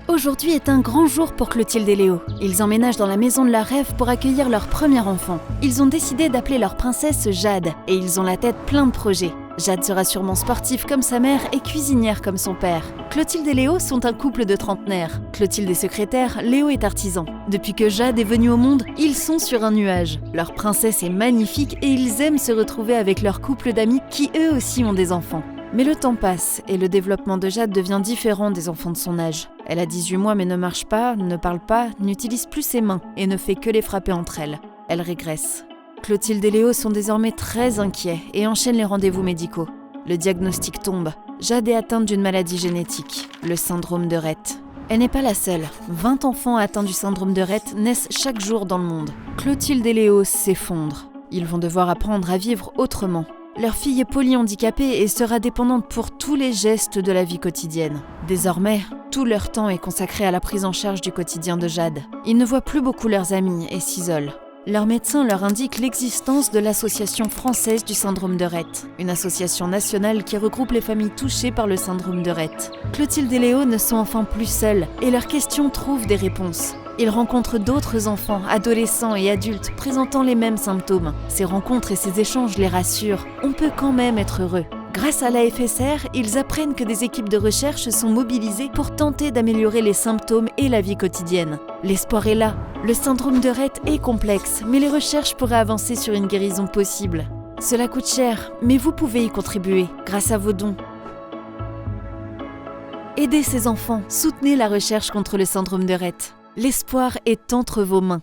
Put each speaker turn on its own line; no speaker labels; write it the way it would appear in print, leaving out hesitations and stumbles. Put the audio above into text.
Aujourd'hui est un grand jour pour Clotilde et Léo. Ils emménagent dans la maison de leur rêve pour accueillir leur premier enfant. Ils ont décidé d'appeler leur princesse Jade et ils ont la tête plein de projets. Jade sera sûrement sportive comme sa mère et cuisinière comme son père. Clotilde et Léo sont un couple de trentenaires. Clotilde est secrétaire, Léo est artisan. Depuis que Jade est venue au monde, ils sont sur un nuage. Leur princesse est magnifique et ils aiment se retrouver avec leur couple d'amis qui eux aussi ont des enfants. Mais le temps passe et le développement de Jade devient différent des enfants de son âge. Elle a 18 mois mais ne marche pas, ne parle pas, n'utilise plus ses mains et ne fait que les frapper entre elles. Elle régresse. Clotilde et Léo sont désormais très inquiets et enchaînent les rendez-vous médicaux. Le diagnostic tombe. Jade est atteinte d'une maladie génétique, le syndrome de Rett. Elle n'est pas la seule. 20 enfants atteints du syndrome de Rett naissent chaque jour dans le monde. Clotilde et Léo s'effondrent. Ils vont devoir apprendre à vivre autrement. Leur fille est polyhandicapée et sera dépendante pour tous les gestes de la vie quotidienne. Désormais, tout leur temps est consacré à la prise en charge du quotidien de Jade. Ils ne voient plus beaucoup leurs amis et s'isolent. Leur médecin leur indique l'existence de l'Association française du syndrome de Rett, une association nationale qui regroupe les familles touchées par le syndrome de Rett. Clotilde et Léo ne sont enfin plus seuls et leurs questions trouvent des réponses. Ils rencontrent d'autres enfants, adolescents et adultes présentant les mêmes symptômes. Ces rencontres et ces échanges les rassurent. On peut quand même être heureux. Grâce à l'AFSR, ils apprennent que des équipes de recherche sont mobilisées pour tenter d'améliorer les symptômes et la vie quotidienne. L'espoir est là. Le syndrome de Rett est complexe, mais les recherches pourraient avancer sur une guérison possible. Cela coûte cher, mais vous pouvez y contribuer grâce à vos dons. Aidez ces enfants, soutenez la recherche contre le syndrome de Rett. L'espoir est entre vos mains.